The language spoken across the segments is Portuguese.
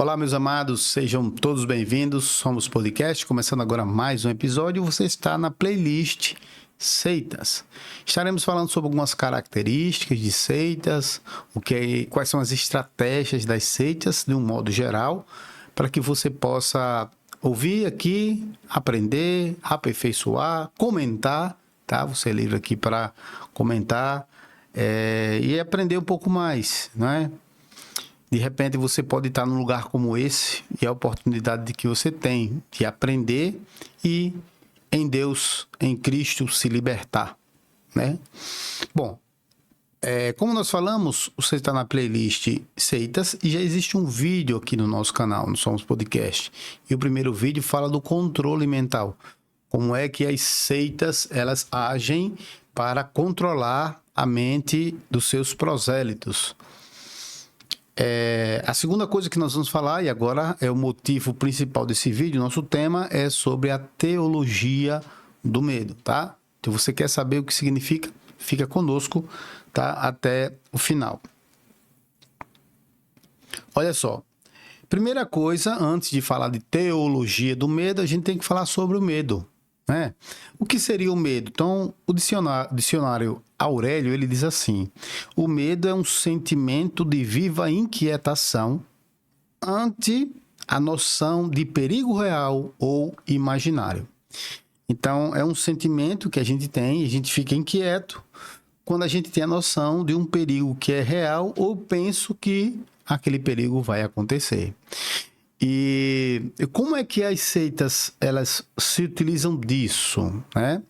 Olá, meus amados, sejam todos bem-vindos. Somos Podcast, começando agora mais um episódio. Você está na playlist Seitas. Estaremos falando sobre algumas características de seitas, quais são as estratégias das seitas, de um modo geral, para que você possa ouvir aqui, aprender, aperfeiçoar, comentar, tá? Você é livre aqui para comentar e aprender um pouco mais, não é? De repente você pode estar num lugar como esse e a oportunidade que você tem de aprender e em Deus, em Cristo, se libertar, né? Bom, como nós falamos, você está na playlist Seitas e já existe um vídeo aqui no nosso canal, no Somos Podcast. E o primeiro vídeo fala do controle mental. Como é que as seitas, elas agem para controlar a mente dos seus prosélitos. A segunda coisa que nós vamos falar, e agora é o motivo principal desse vídeo, nosso tema é sobre a teologia do medo, tá? Então, você quer saber o que significa? Fica conosco, tá? Até o final. Olha só, primeira coisa, antes de falar de teologia do medo, a gente tem que falar sobre o medo, né? O que seria o medo? Então, o dicionário Aurélio, ele diz assim: o medo é um sentimento de viva inquietação ante a noção de perigo real ou imaginário. Então, é um sentimento que a gente tem, a gente fica inquieto quando a gente tem a noção de um perigo que é real ou penso que aquele perigo vai acontecer. E como é que as seitas, elas se utilizam disso, né?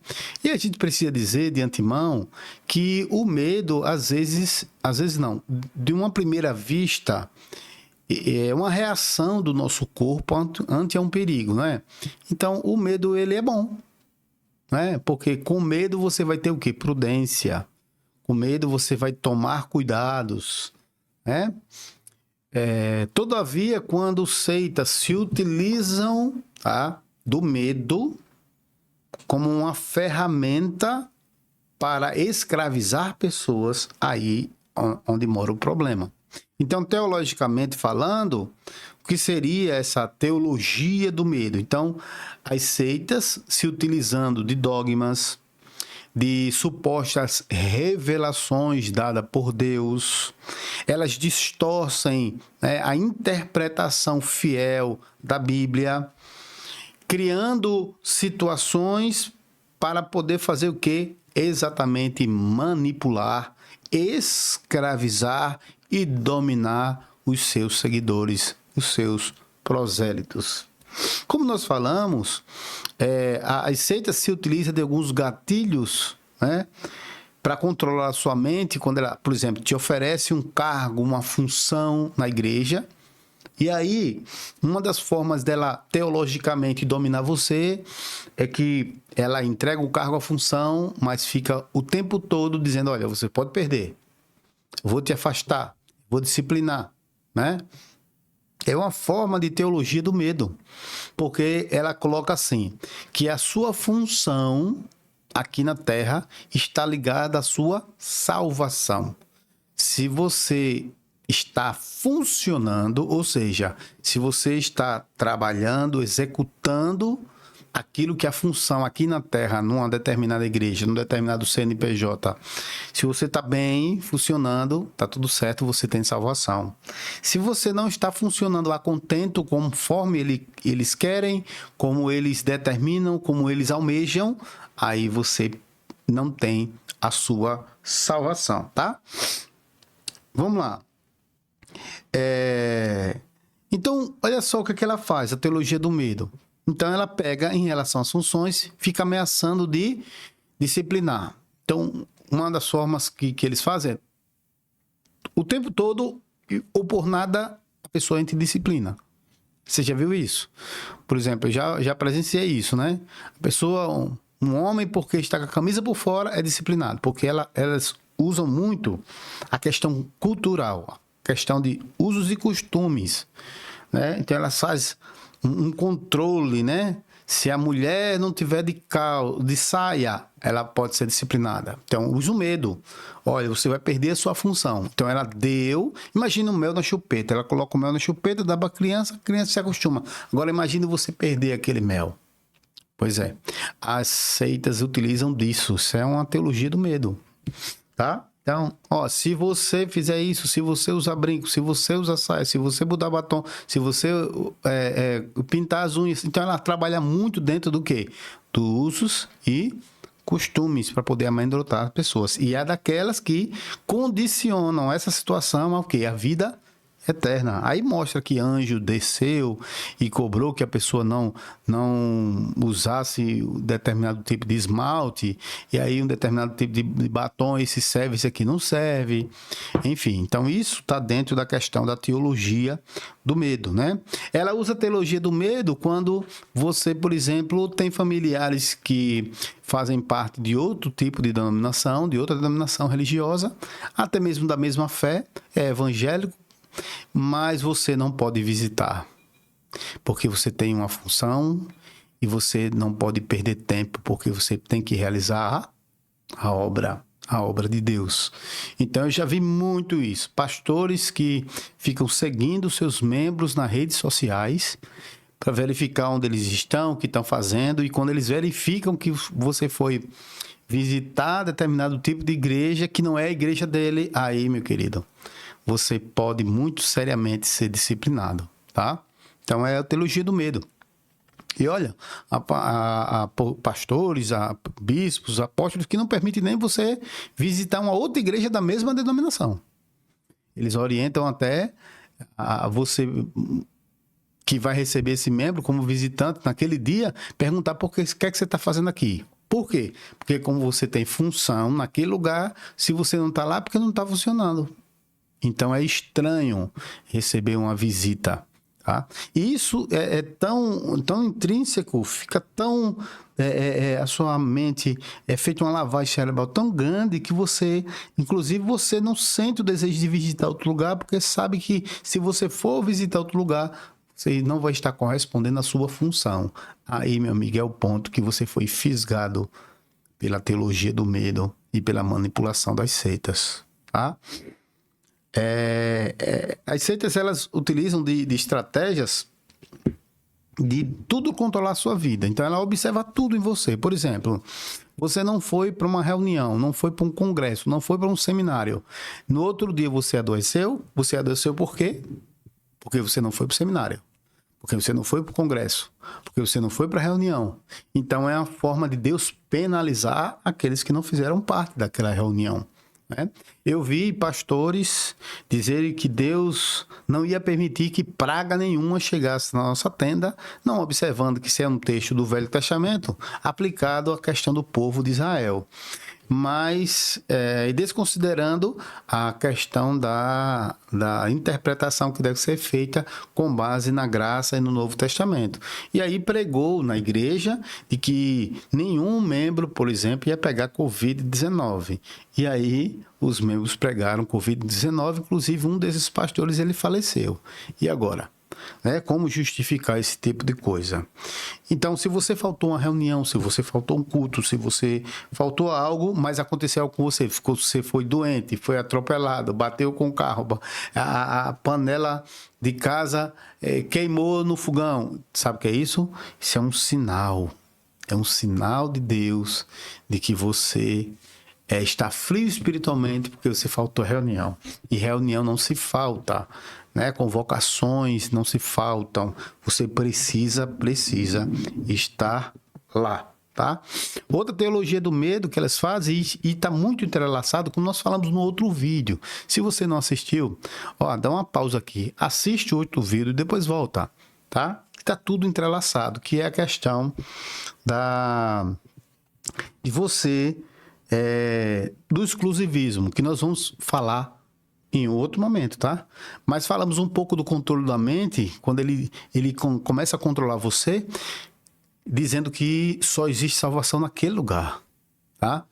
E a gente precisa dizer de antemão que o medo, às vezes não, de uma primeira vista, é uma reação do nosso corpo ante um perigo, né? Então, o medo, ele é bom, né? Porque com medo você vai ter o quê? Prudência. Com medo você vai tomar cuidados, né? Todavia, quando seitas se utilizam, tá, do medo como uma ferramenta para escravizar pessoas, aí onde mora o problema. Então, teologicamente falando, o que seria essa teologia do medo? Então, as seitas se utilizando de dogmas, de supostas revelações dadas por Deus, elas distorcem, né, a interpretação fiel da Bíblia, criando situações para poder fazer o quê? Exatamente manipular, escravizar e dominar os seus seguidores, os seus prosélitos. Como nós falamos, as seitas se utilizam de alguns gatilhos, né, para controlar a sua mente, quando ela, por exemplo, te oferece um cargo, uma função na igreja, e aí, uma das formas dela teologicamente dominar você é que ela entrega o cargo, a função, mas fica o tempo todo dizendo: olha, você pode perder, vou te afastar, vou disciplinar, né? É uma forma de teologia do medo, porque ela coloca assim, que a sua função aqui na Terra está ligada à sua salvação. Se você está funcionando, ou seja, se você está trabalhando, executando aquilo que é a função aqui na Terra, numa determinada igreja, num determinado CNPJ, se você está bem, funcionando, está tudo certo, você tem salvação. Se você não está funcionando a contento conforme eles querem, como eles determinam, como eles almejam, aí você não tem a sua salvação, tá? Vamos lá. Então, olha só o que ela faz, a teologia do medo. Então, ela pega, em relação às funções, fica ameaçando de disciplinar. Então, uma das formas que eles fazem é, o tempo todo, ou por nada, a pessoa entra em disciplina. Você já viu isso? Por exemplo, eu já presenciei isso, né? A pessoa, um homem, porque está com a camisa por fora, é disciplinado. Porque elas usam muito a questão cultural, a questão de usos e costumes, né? Então, elas fazem um controle, né, Se a mulher não tiver de saia, ela pode ser disciplinada. Então, usa o medo. Olha, você vai perder a sua função. Então, ela deu... Imagina o mel na chupeta. Ela coloca o mel na chupeta, dá para a criança se acostuma. Agora, imagine você perder aquele mel. Pois é. As seitas utilizam disso. Isso é uma teologia do medo. Tá? Então, se você fizer isso, se você usar brinco, se você usar saia, se você botar batom, se você pintar as unhas, então ela trabalha muito dentro do quê? Dos usos e costumes para poder amedrontar as pessoas. E é daquelas que condicionam essa situação ao quê? A vida eterna. Aí mostra que anjo desceu e cobrou que a pessoa não usasse um determinado tipo de esmalte, e aí um determinado tipo de batom, esse serve, esse aqui não serve. Enfim, então isso está dentro da questão da teologia do medo, né? Ela usa a teologia do medo quando você, por exemplo, tem familiares que fazem parte de outro tipo de denominação, de outra denominação religiosa, até mesmo da mesma fé, é evangélico, mas você não pode visitar, porque você tem uma função e você não pode perder tempo, porque você tem que realizar a obra de Deus. Então, eu já vi muito isso. Pastores que ficam seguindo seus membros nas redes sociais para verificar onde eles estão, o que estão fazendo, e quando eles verificam que você foi visitar determinado tipo de igreja, que não é a igreja dele, aí, meu querido, você pode muito seriamente ser disciplinado, tá? Então, é a teologia do medo. E olha, a pastores, a bispos, apóstolos que não permitem nem você visitar uma outra igreja da mesma denominação. Eles orientam até a você que vai receber esse membro como visitante naquele dia, perguntar por que é que você está fazendo aqui. Por quê? Porque como você tem função naquele lugar, se você não está lá, porque não está funcionando. Então, é estranho receber uma visita, tá? E isso é tão intrínseco, fica tão... a sua mente é feita uma lavagem cerebral tão grande que você, inclusive, você não sente o desejo de visitar outro lugar, porque sabe que se você for visitar outro lugar, você não vai estar correspondendo à sua função. Aí, meu amigo, é o ponto que você foi fisgado pela teologia do medo e pela manipulação das seitas, tá? As seitas, elas utilizam de estratégias de tudo controlar a sua vida. Então, ela observa tudo em você. Por exemplo, você não foi para uma reunião, não foi para um congresso, não foi para um seminário. No outro dia, você adoeceu. Você adoeceu por quê? Porque você não foi para o seminário. Porque você não foi para o congresso. Porque você não foi para a reunião. Então, é uma forma de Deus penalizar aqueles que não fizeram parte daquela reunião. Eu vi pastores dizerem que Deus não ia permitir que praga nenhuma chegasse na nossa tenda, não observando que isso é um texto do Velho Testamento aplicado à questão do povo de Israel. Mas, desconsiderando a questão da interpretação que deve ser feita com base na graça e no Novo Testamento. E aí pregou na igreja de que nenhum membro, por exemplo, ia pegar Covid-19. E aí os membros pregaram Covid-19, inclusive um desses pastores ele faleceu. E agora? Como justificar esse tipo de coisa? Então, se você faltou uma reunião, se você faltou um culto, se você faltou algo, mas aconteceu algo com você, você foi doente, foi atropelado, bateu com o carro, a panela de casa queimou no fogão, sabe o que é isso? Isso é um sinal de Deus de que você está frio espiritualmente porque você faltou reunião, e reunião não se falta, convocações não se faltam, você precisa estar lá, tá? Outra teologia do medo que elas fazem, e está muito entrelaçado, como nós falamos no outro vídeo. Se você não assistiu, dá uma pausa aqui, assiste o outro vídeo e depois volta, tá? Está tudo entrelaçado, que é a questão de você, do exclusivismo, que nós vamos falar em outro momento, tá? Mas falamos um pouco do controle da mente, quando ele começa a controlar você, dizendo que só existe salvação naquele lugar, tá?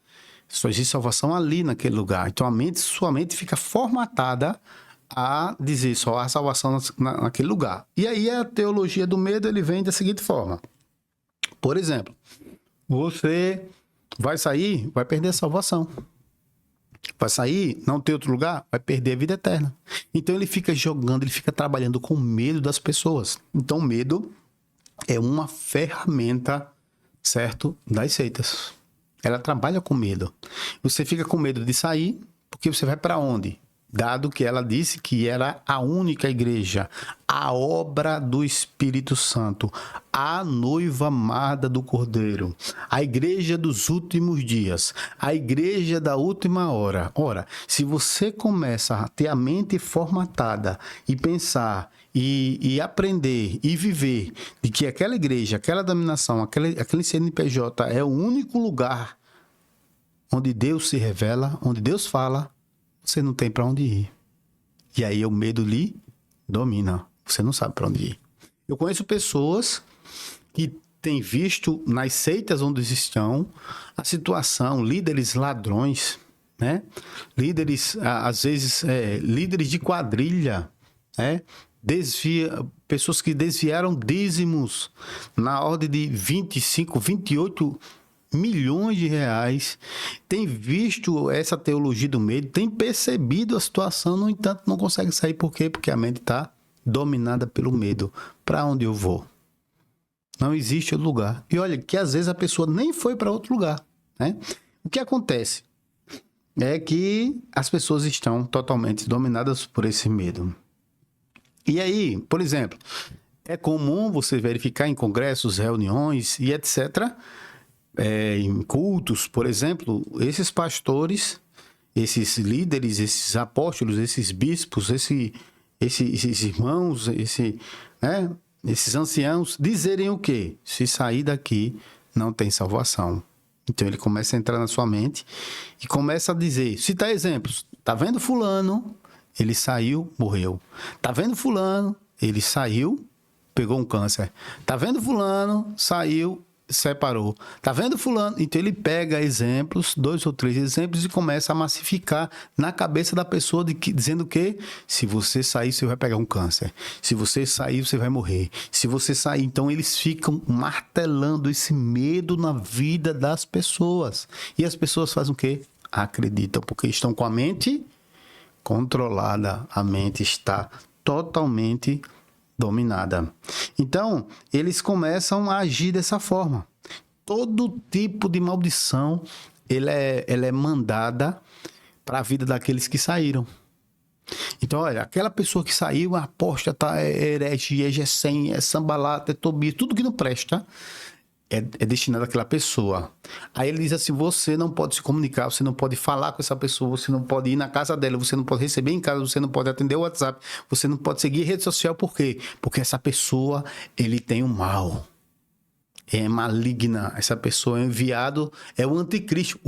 Só existe salvação ali naquele lugar. Então, sua mente fica formatada a dizer só há salvação naquele lugar. E aí a teologia do medo, ele vem da seguinte forma. Por exemplo, você vai sair, vai perder a salvação. Vai sair, não ter outro lugar, vai perder a vida eterna. Então ele fica jogando, ele fica trabalhando com medo das pessoas. Então o medo é uma ferramenta, certo, das seitas. Ela trabalha com medo. Você fica com medo de sair, porque você vai para onde? Dado que ela disse que era a única igreja, a obra do Espírito Santo, a noiva amada do Cordeiro, a igreja dos últimos dias, a igreja da última hora. Ora, se você começa a ter a mente formatada e pensar e aprender e viver de que aquela igreja, aquela denominação, aquele CNPJ é o único lugar onde Deus se revela, onde Deus fala, você não tem para onde ir. E aí o medo lhe domina. Você não sabe para onde ir. Eu conheço pessoas que têm visto nas seitas onde estão a situação, líderes ladrões, né? Líderes, às vezes, líderes de quadrilha, né? Pessoas que desviaram dízimos na ordem de 25, 28 milhões de reais, tem visto essa teologia do medo, tem percebido a situação, no entanto, não consegue sair. Por quê? Porque a mente está dominada pelo medo. Para onde eu vou? Não existe outro lugar. E olha, que às vezes a pessoa nem foi para outro lugar, né? O que acontece é que as pessoas estão totalmente dominadas por esse medo. E aí, por exemplo, é comum você verificar em congressos, reuniões e etc., em cultos, por exemplo, esses pastores, esses líderes, esses apóstolos, esses bispos, esses irmãos, esses anciãos, dizerem o quê? Se sair daqui, não tem salvação. Então ele começa a entrar na sua mente e começa a dizer, citar exemplos. Tá vendo fulano? Ele saiu, morreu. Tá vendo fulano? Ele saiu, pegou um câncer. Tá vendo fulano? Saiu, separou. Tá vendo fulano? Então ele pega exemplos, 2 ou 3 exemplos, e começa a massificar na cabeça da pessoa dizendo que se você sair, você vai pegar um câncer. Se você sair, você vai morrer. Se você sair, então eles ficam martelando esse medo na vida das pessoas. E as pessoas fazem o quê? Acreditam, porque estão com a mente controlada. A mente está totalmente dominada. Então, eles começam a agir dessa forma. Todo tipo de maldição, ela é mandada para a vida daqueles que saíram. Então, olha, aquela pessoa que saiu, é apóstata, é herege, é gessém, é sambalata, é tobias, tudo que não presta é destinado àquela pessoa. Aí ele diz assim, você não pode se comunicar, você não pode falar com essa pessoa, você não pode ir na casa dela, você não pode receber em casa, você não pode atender o WhatsApp, você não pode seguir rede social. Por quê? Porque essa pessoa, ele tem um mal. É maligna. Essa pessoa é enviado, é o anticristo.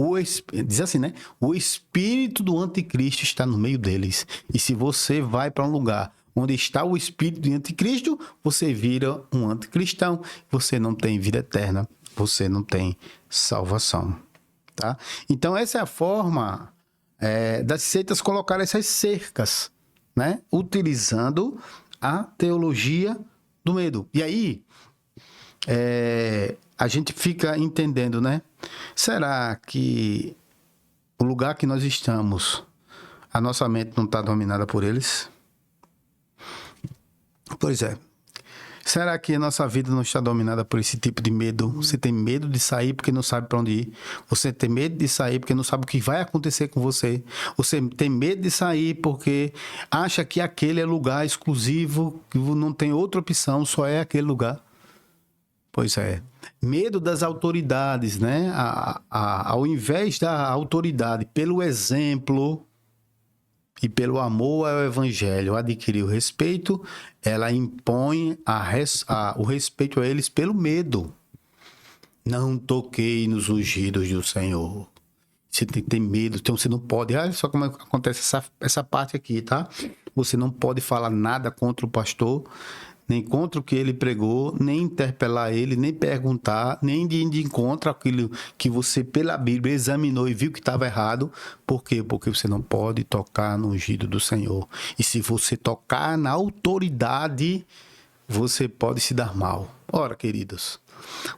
Diz assim, né? O espírito do anticristo está no meio deles. E se você vai para um lugar onde está o espírito do anticristo, você vira um anticristão. Você não tem vida eterna. Você não tem salvação. Tá? Então, essa é a forma das seitas colocar essas cercas, né? Utilizando a teologia do medo. E aí, a gente fica entendendo, né? Será que o lugar que nós estamos, a nossa mente não está dominada por eles? Pois é. Será que a nossa vida não está dominada por esse tipo de medo? Você tem medo de sair porque não sabe para onde ir. Você tem medo de sair porque não sabe o que vai acontecer com você. Você tem medo de sair porque acha que aquele é lugar exclusivo, que não tem outra opção, só é aquele lugar. Pois é. Medo das autoridades, né? Ao invés da autoridade, pelo exemplo e pelo amor ao evangelho, adquirir o respeito, ela impõe o respeito a eles pelo medo. Não toquei nos ungidos do Senhor. Você tem que ter medo, então você não pode. Olha só como acontece essa parte aqui, tá? Você não pode falar nada contra o pastor, nem contra o que ele pregou, nem interpelar ele, nem perguntar, nem de encontro aquilo que você, pela Bíblia, examinou e viu que estava errado. Por quê? Porque você não pode tocar no ungido do Senhor. E se você tocar na autoridade, você pode se dar mal. Ora, queridos,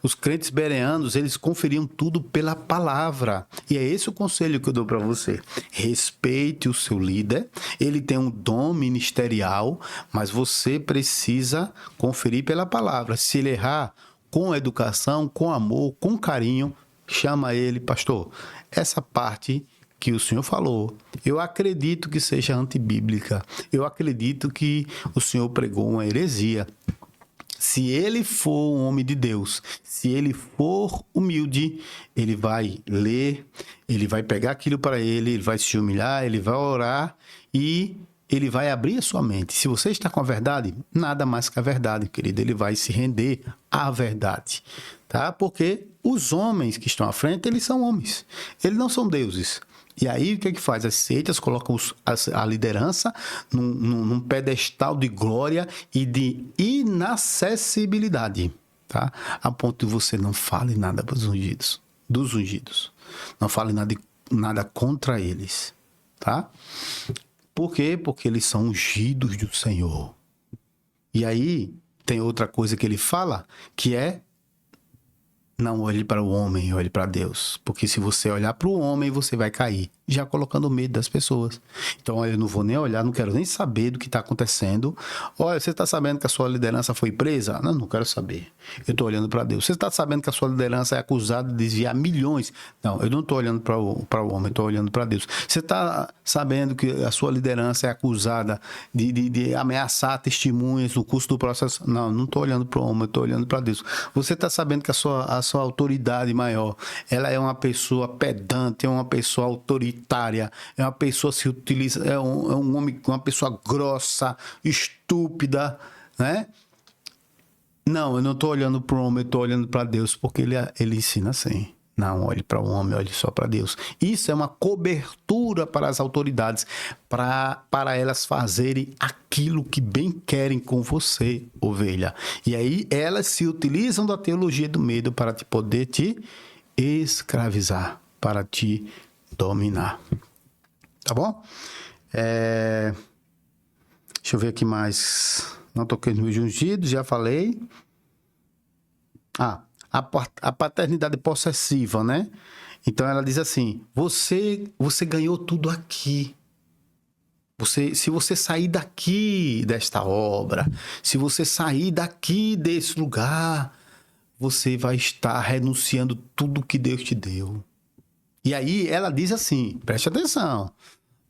os crentes bereanos, eles conferiam tudo pela palavra. E é esse o conselho que eu dou para você. Respeite o seu líder. Ele tem um dom ministerial, mas você precisa conferir pela palavra. Se ele errar, com educação, com amor, com carinho, chama ele, pastor. Essa parte que o senhor falou, eu acredito que seja antibíblica. Eu acredito que o senhor pregou uma heresia. Se ele for um homem de Deus, se ele for humilde, ele vai ler, ele vai pegar aquilo para ele vai se humilhar, ele vai orar e ele vai abrir a sua mente. Se você está com a verdade, nada mais que a verdade, querido. Ele vai se render à verdade, tá? Porque os homens que estão à frente, eles são homens. Eles não são deuses. E aí, o que é que faz? As seitas colocam a liderança num pedestal de glória e de inacessibilidade, tá? A ponto de você não fale nada dos ungidos. Não fale nada contra eles, tá? Por quê? Porque eles são ungidos do Senhor. E aí, tem outra coisa que ele fala, que é: não olhe para o homem, olhe para Deus. Porque se você olhar para o homem, você vai cair. Já colocando medo das pessoas. Então, olha, eu não vou nem olhar, não quero nem saber do que está acontecendo. Olha, você está sabendo que a sua liderança foi presa? Não quero saber. Eu estou olhando para Deus. Você está sabendo que a sua liderança é acusada de desviar milhões? Não, eu não estou olhando para o homem, eu estou olhando para Deus. Você está sabendo que a sua liderança é acusada de ameaçar testemunhas no curso do processo? Não estou olhando para o homem, eu estou olhando para Deus. Você está sabendo que a sua autoridade maior, ela é uma pessoa pedante, é uma pessoa autoritária, é uma pessoa que se utiliza, é um homem, uma pessoa grossa, estúpida, né? Não, eu não estou olhando para o homem, eu estou olhando para Deus, porque ele ensina assim. Não olhe para o homem, olhe só para Deus. Isso é uma cobertura para as autoridades, para elas fazerem aquilo que bem querem com você, ovelha. E aí elas se utilizam da teologia do medo para poder te escravizar, para te dominar. Tá bom? Deixa eu ver aqui mais. Não toquei nos ungidos, já falei. A paternidade possessiva, né? Então ela diz assim: você ganhou tudo aqui. Se você sair daqui desta obra, se você sair daqui desse lugar, você vai estar renunciando tudo que Deus te deu. E aí ela diz assim, preste atenção,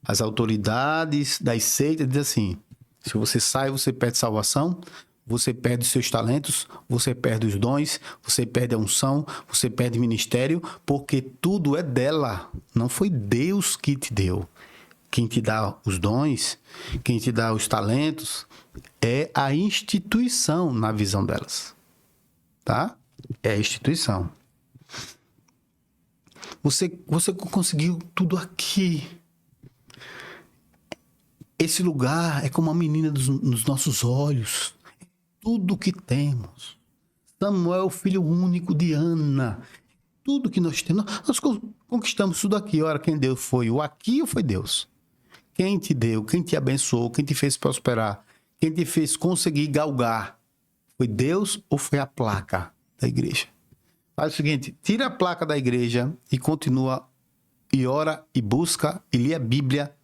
as autoridades das seitas dizem assim: se você sai, você perde salvação, você perde os seus talentos, você perde os dons, você perde a unção, você perde ministério, porque tudo é dela, não foi Deus que te deu. Quem te dá os dons, quem te dá os talentos, é a instituição na visão delas, tá? É a instituição. Você conseguiu tudo aqui. Esse lugar é como a menina nos nossos olhos. Tudo que temos. Samuel, filho único de Ana. Tudo que nós temos. Nós conquistamos tudo aqui. Ora, quem deu foi o aqui ou foi Deus? Quem te deu, quem te abençoou, quem te fez prosperar, quem te fez conseguir galgar, foi Deus ou foi a placa da igreja? Faz o seguinte, tira a placa da igreja e continua, e ora, e busca, e lê a Bíblia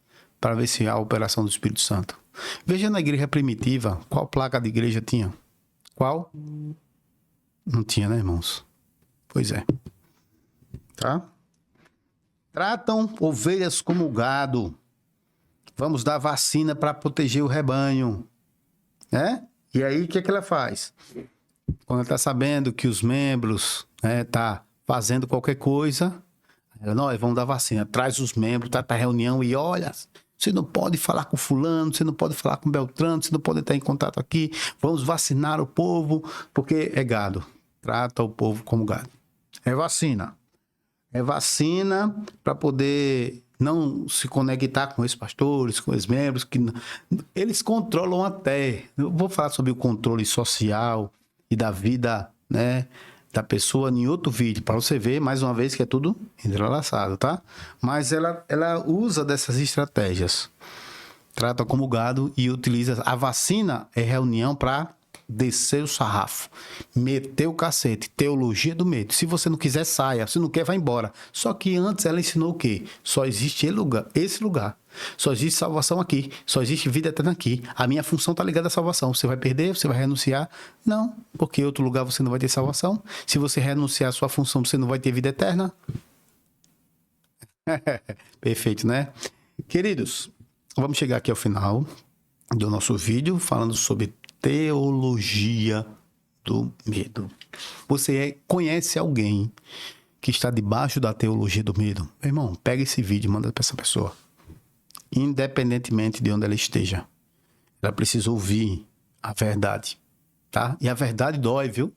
para ver se há a operação do Espírito Santo. Veja na igreja primitiva, qual placa de igreja tinha? Qual? Não tinha, né, irmãos? Pois é. Tá? Tratam ovelhas como gado. Vamos dar vacina para proteger o rebanho. Né? E aí, o que ela faz? Quando ela está sabendo que os membros tá fazendo qualquer coisa, ela, nós vamos dar vacina. Traz os membros, tá reunião e olha, você não pode falar com fulano, você não pode falar com Beltrano, você não pode estar em contato aqui. Vamos vacinar o povo, porque é gado. Trata o povo como gado. É vacina. É vacina para poder não se conectar com esses pastores, com os membros, que eles controlam até. Eu vou falar sobre o controle social e da vida, né, da pessoa em outro vídeo, para você ver, mais uma vez, que é tudo entrelaçado, tá? Mas ela usa dessas estratégias. Trata como gado e utiliza... A vacina é reunião para descer o sarrafo, meter o cacete, teologia do medo. Se você não quiser, saia. Se não quer, vai embora. Só que antes ela ensinou o quê? Só existe esse lugar. Só existe salvação aqui. Só existe vida eterna aqui. A minha função está ligada à salvação. Você vai perder? Você vai renunciar? Não, porque em outro lugar você não vai ter salvação. Se você renunciar à sua função, você não vai ter vida eterna. Perfeito, né? Queridos, vamos chegar aqui ao final do nosso vídeo falando sobre teologia do medo. Você conhece alguém que está debaixo da teologia do medo? Meu irmão, pega esse vídeo e manda para essa pessoa. Independentemente de onde ela esteja. Ela precisa ouvir a verdade, tá? E a verdade dói, viu?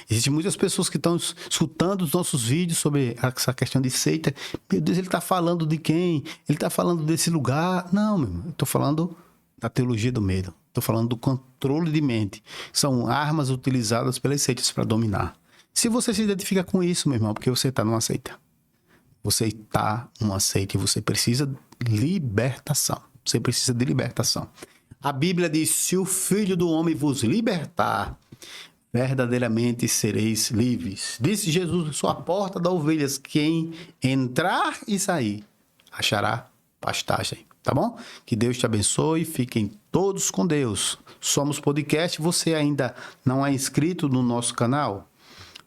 Existem muitas pessoas que estão escutando os nossos vídeos sobre essa questão de seita. Meu Deus, ele está falando de quem? Ele está falando desse lugar? Não, meu irmão, eu estou falando da teologia do medo. Estou falando do controle de mente. São armas utilizadas pelas seitas para dominar. Se você se identifica com isso, meu irmão, porque você está numa seita. Você está numa seita e você precisa de libertação. Você precisa de libertação. A Bíblia diz, se o Filho do Homem vos libertar, verdadeiramente sereis livres. Disse Jesus, sou a porta das ovelhas. Quem entrar e sair, achará pastagem. Tá bom? Que Deus te abençoe. Fiquem todos com Deus. Somos Podcast. Você ainda não é inscrito no nosso canal?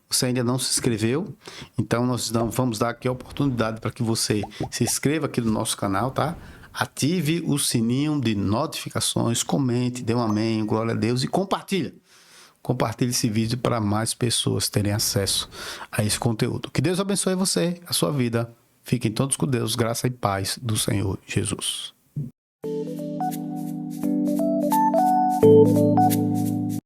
Você ainda não se inscreveu? Então, nós vamos dar aqui a oportunidade para que você se inscreva aqui no nosso canal, tá? Ative o sininho de notificações, comente, dê um amém, glória a Deus e compartilha. Compartilhe esse vídeo para mais pessoas terem acesso a esse conteúdo. Que Deus abençoe você, a sua vida. Fiquem todos com Deus, graça e paz do Senhor Jesus.